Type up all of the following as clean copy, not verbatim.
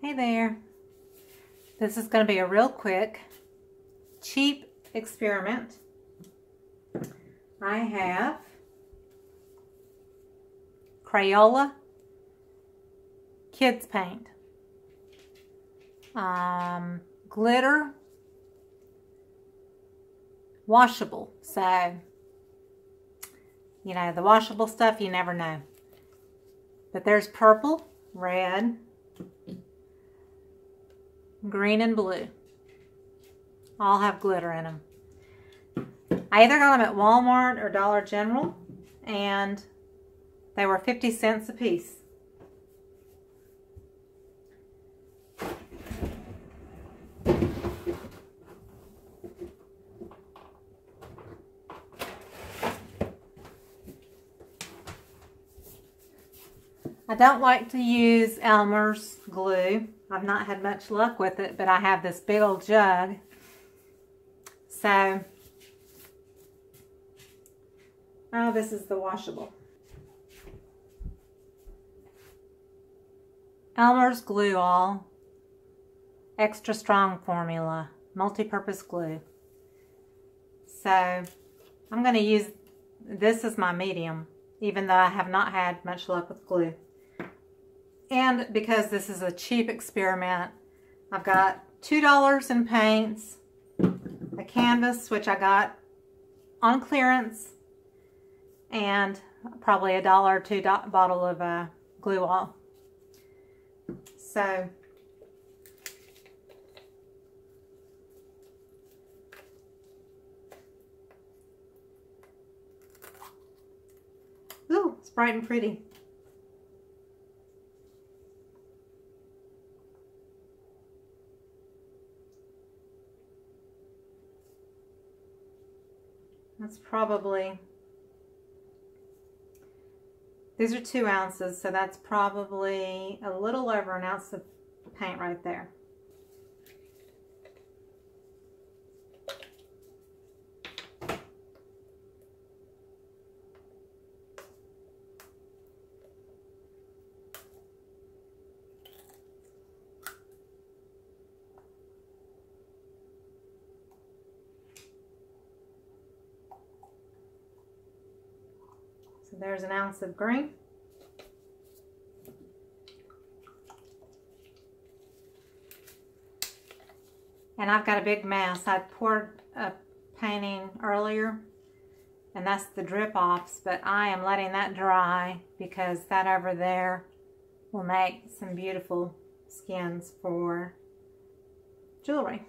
Hey there. This is going to be a real quick, cheap experiment. I have Crayola kids paint, glitter, washable. So, you know, the washable stuff, you never know. But there's purple, red, green, and blue. All have glitter in them. I either got them at Walmart or Dollar General, and they were 50 cents a piece. I don't like to use Elmers glue. I've not had much luck with it, but I have this big old jug. So, oh, this is the washable. Elmer's Glue All, extra strong formula, multi-purpose glue. So, I'm going to use this as my medium, even though I have not had much luck with glue. And because this is a cheap experiment, I've got $2 in paints, a canvas, which I got on clearance, and probably $1 or $2 bottle of glue all. So, ooh, it's bright and pretty. That's probably, these are 2 ounces, so that's probably a little over an ounce of paint right there. So there's an ounce of green. And I've got a big mess. I poured a painting earlier, and that's the drip offs, but I am letting that dry because that over there will make some beautiful skins for jewelry.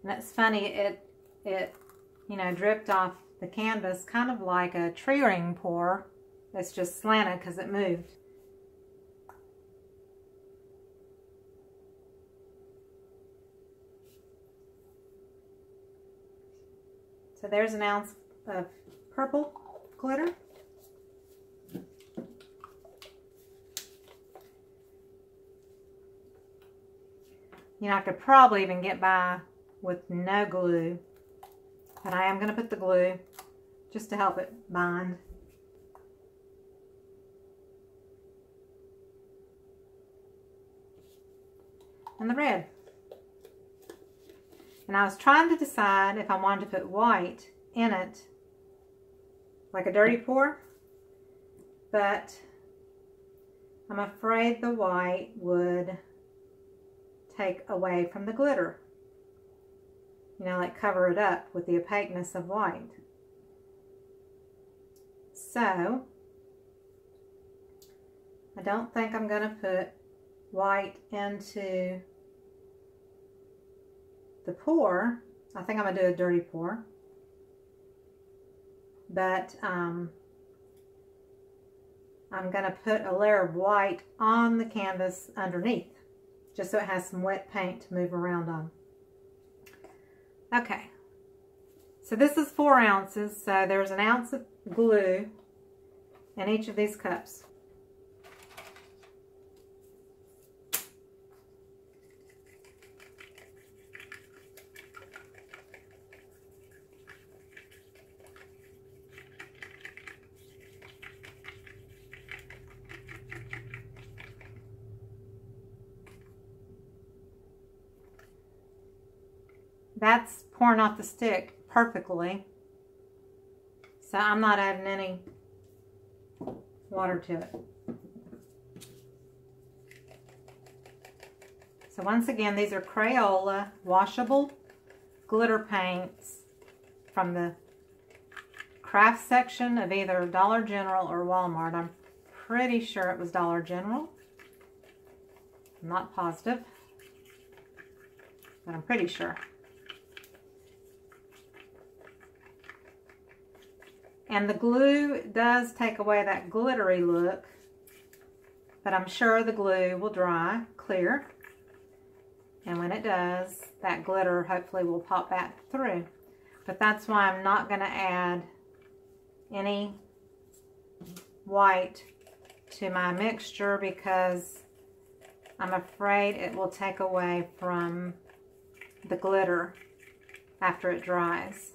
And it's funny, it you know, dripped off the canvas kind of like a tree ring pour. It's just slanted because it moved. So there's an ounce of purple glitter. You know, I could probably even get by with no glue, but I am going to put the glue just to help it bind. And the red. And I was trying to decide if I wanted to put white in it, like a dirty pour, but I'm afraid the white would take away from the glitter. You know, like cover it up with the opaqueness of white. So, I don't think I'm going to put white into the pour. I think I'm going to do a dirty pour. But I'm going to put a layer of white on the canvas underneath, just so it has some wet paint to move around on. Okay, so this is 4 ounces, so there's an ounce of glue in each of these cups. that's pouring off the stick perfectly. So I'm not adding any water to it. So once again, these are Crayola washable glitter paints from the craft section of either Dollar General or Walmart. I'm pretty sure it was Dollar General. I'm not positive, but I'm pretty sure. And the glue does take away that glittery look, but I'm sure the glue will dry clear. And when it does, that glitter hopefully will pop back through. But that's why I'm not going to add any white to my mixture, because I'm afraid it will take away from the glitter after it dries.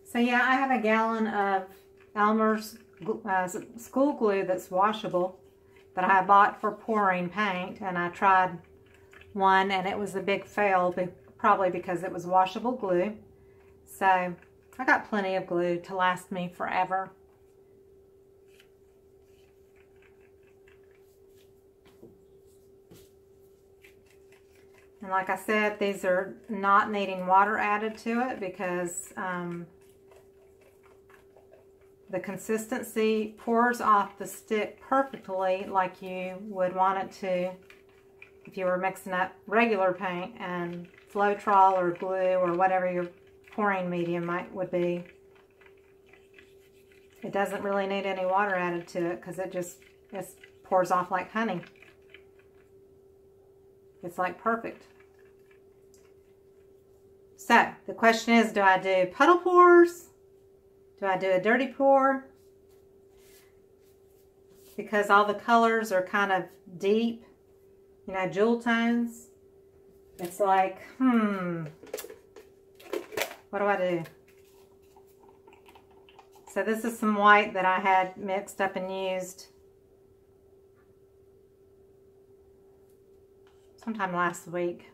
So yeah, I have a gallon of Elmer's school glue that's washable that I bought for pouring paint, and I tried one and it was a big fail, probably because it was washable glue. So I got plenty of glue to last me forever. And like I said, these are not needing water added to it because the consistency pours off the stick perfectly like you would want it to if you were mixing up regular paint and Floetrol or glue or whatever your pouring medium would be. It doesn't really need any water added to it because it pours off like honey. It's like perfect. So the question is, do I do puddle pours? Do I do a dirty pour? Because all the colors are kind of deep, you know, jewel tones. It's like, what do I do? So this is some white that I had mixed up and used sometime last week.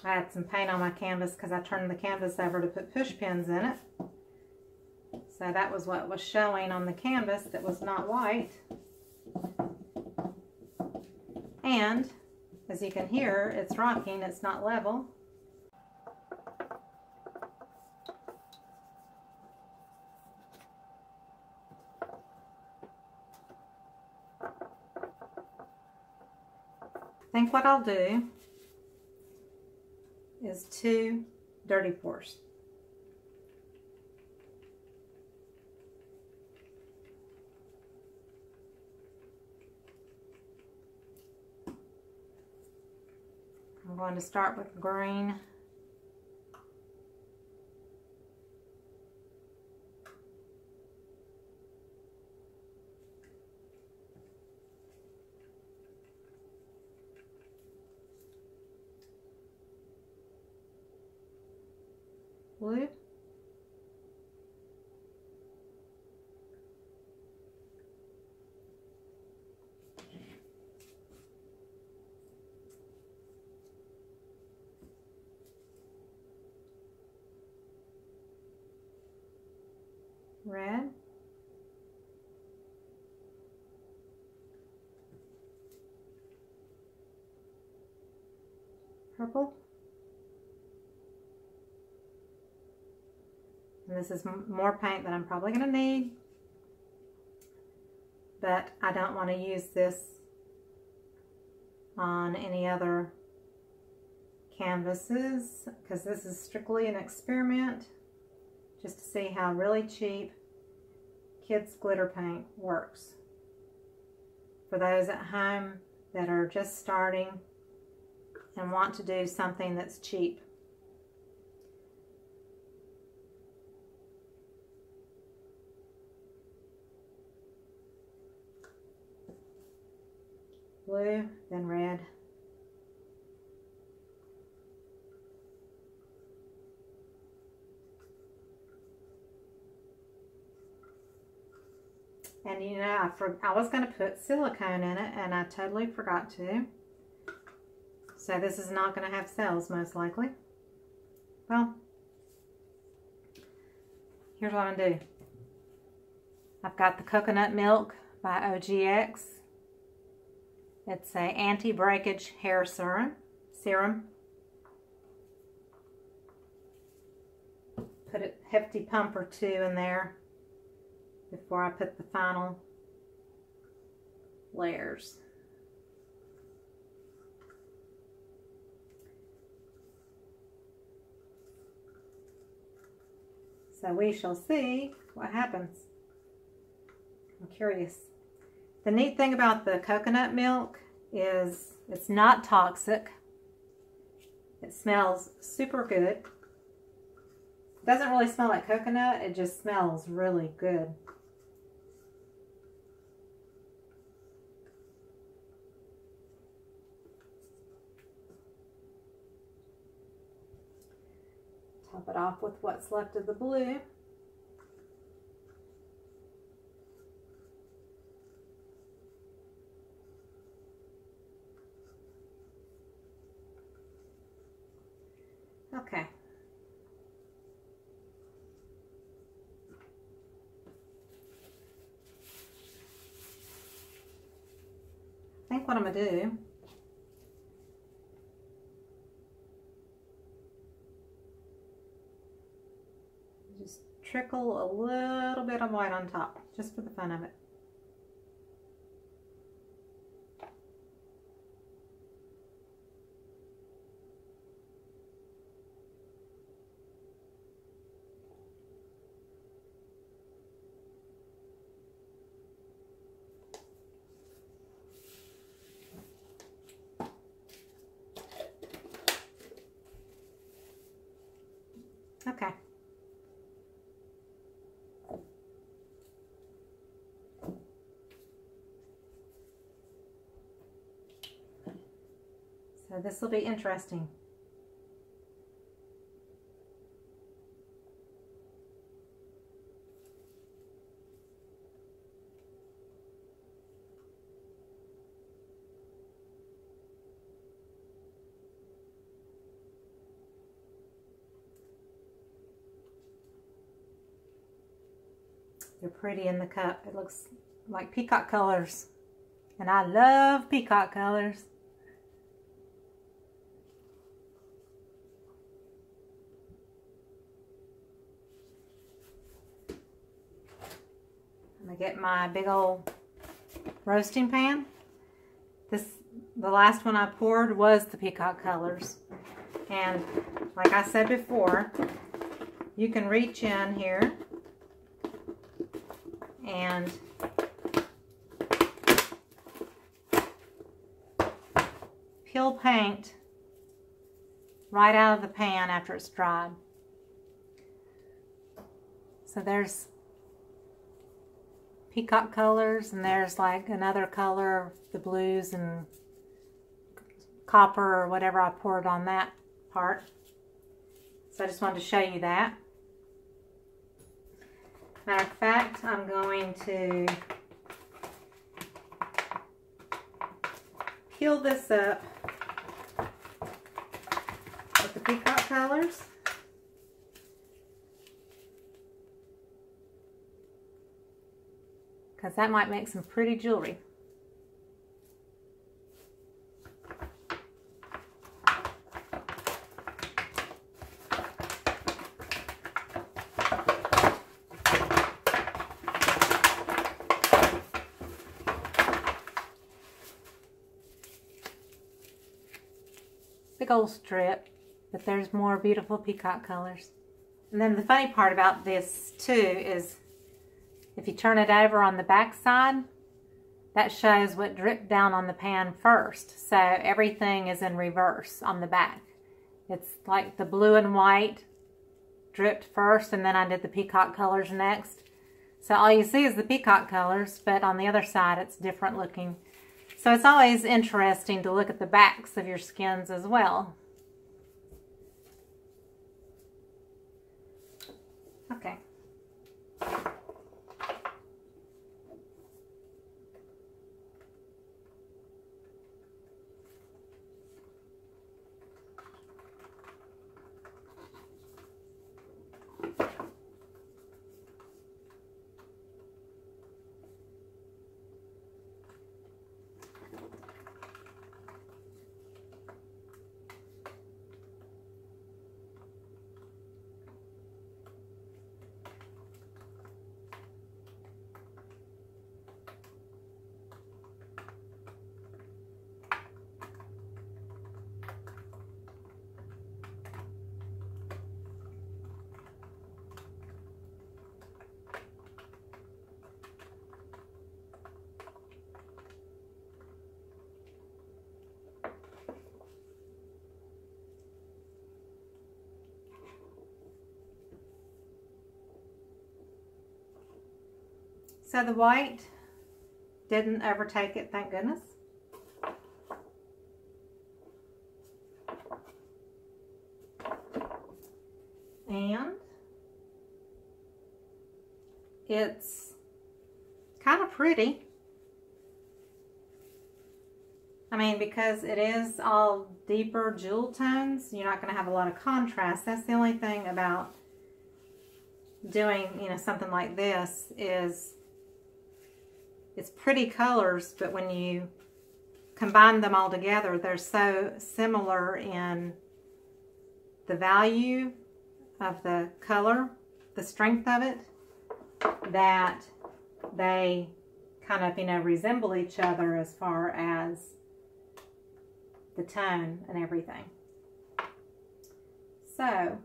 I had some paint on my canvas because I turned the canvas over to put push pins in it. So that was what was showing on the canvas that was not white. And as you can hear, it's rocking, it's not level. I think what I'll do is 2 dirty pours. I'm going to start with green. Blue. Red. Purple. And this is more paint that I'm probably going to need, but I don't want to use this on any other canvases because this is strictly an experiment just to see how really cheap kids glitter paint works. For those at home that are just starting and want to do something that's cheap. blue, then red. And you know, I was going to put silicone in it, and I totally forgot to. So this is not going to have cells, most likely. Well, here's what I'm going to do. I've got the coconut milk by OGX. It's a anti-breakage hair serum. Put a hefty pump or two in there before I put the final layers. So we shall see what happens. I'm curious. The neat thing about the coconut milk is it's not toxic. It smells super good. It doesn't really smell like coconut, it just smells really good. Top it off with what's left of the blue. Okay. I think what I'm going to do is just trickle a little bit of white on top, just for the fun of it. Okay. So this will be interesting. They're pretty in the cup. It looks like peacock colors. And I love peacock colors. I'm going to get my big old roasting pan. The last one I poured was the peacock colors. And like I said before, you can reach in here and peel paint right out of the pan after it's dried. So there's peacock colors, and there's like another color, the blues and copper or whatever I poured on that part. So I just wanted to show you that. Matter of fact, I'm going to peel this up with the peacock colors. Because that might make some pretty jewelry. Big old strip, but there's more beautiful peacock colors. And then the funny part about this too is if you turn it over on the back side, that shows what dripped down on the pan first. So everything is in reverse on the back. It's like the blue and white dripped first, and then I did the peacock colors next. So all you see is the peacock colors, but on the other side it's different looking. So it's always interesting to look at the backs of your skins as well. Okay. So the white didn't overtake it, thank goodness. And it's kind of pretty. I mean, because it is all deeper jewel tones, you're not going to have a lot of contrast. That's the only thing about doing, you know, something like this is it's pretty colors, but when you combine them all together, they're so similar in the value of the color, the strength of it, that they kind of, you know, resemble each other as far as the tone and everything. So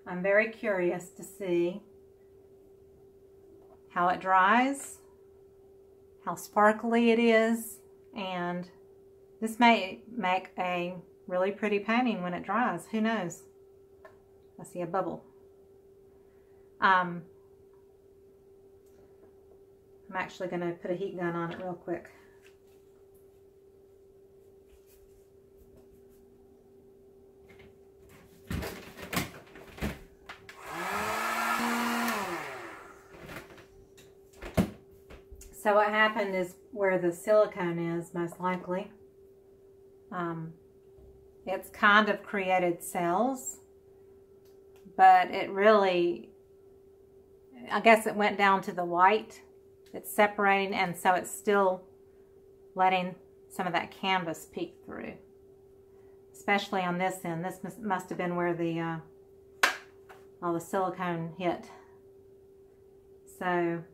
I'm very curious to see how it dries, how sparkly it is, and this may make a really pretty painting when it dries. Who knows? I see a bubble. I'm actually going to put a heat gun on it real quick. So what happened is where the silicone is, most likely, it's kind of created cells, but it really, I guess it went down to the white. It's separating, and so it's still letting some of that canvas peek through, especially on this end. This must have been where the all the silicone hit. So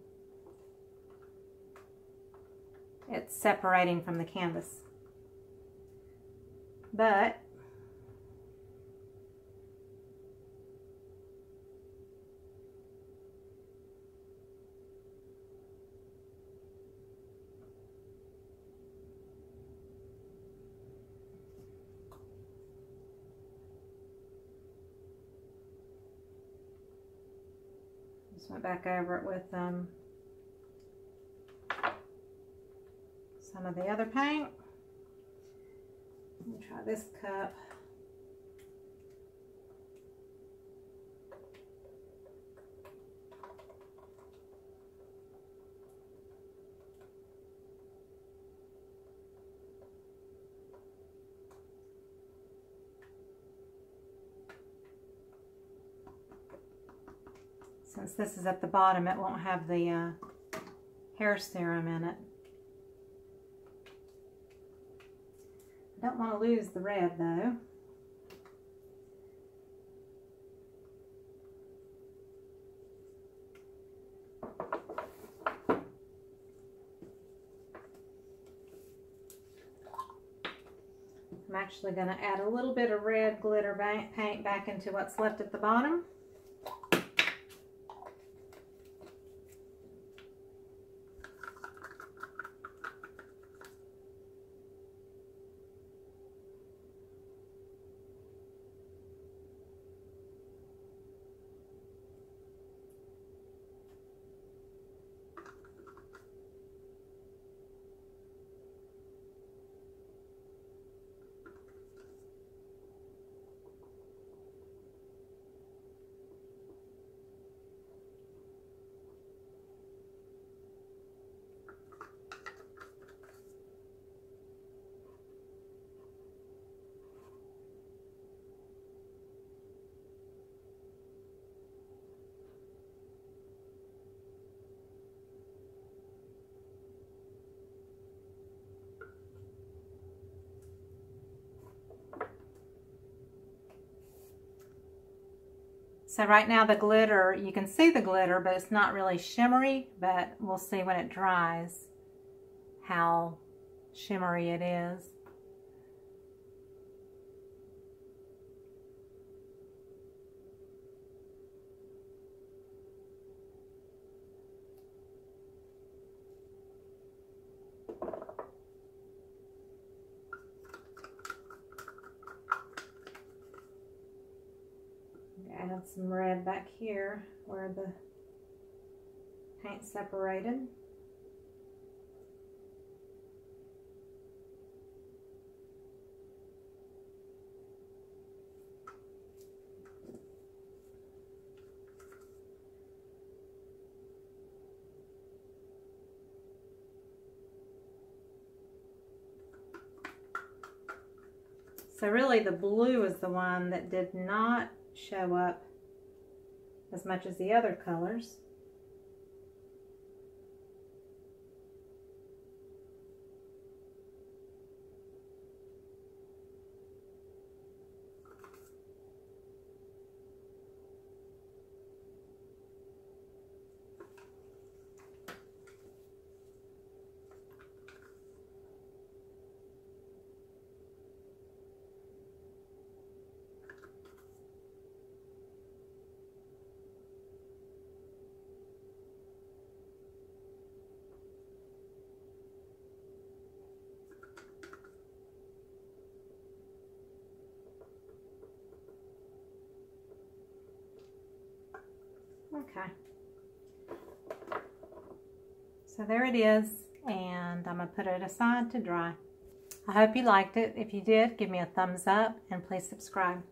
it's separating from the canvas. But just went back over it with some of the other paint. Let me try this cup. Since this is at the bottom, it won't have the hair serum in it. I don't want to lose the red though. I'm actually going to add a little bit of red glitter paint back into what's left at the bottom. So right now the glitter, you can see the glitter, but it's not really shimmery, but we'll see when it dries how shimmery it is. Add some red back here where the paint separated. So really the blue is the one that did not show up as much as the other colors. Okay, so there it is, and I'm going to put it aside to dry. I hope you liked it. If you did, give me a thumbs up and please subscribe.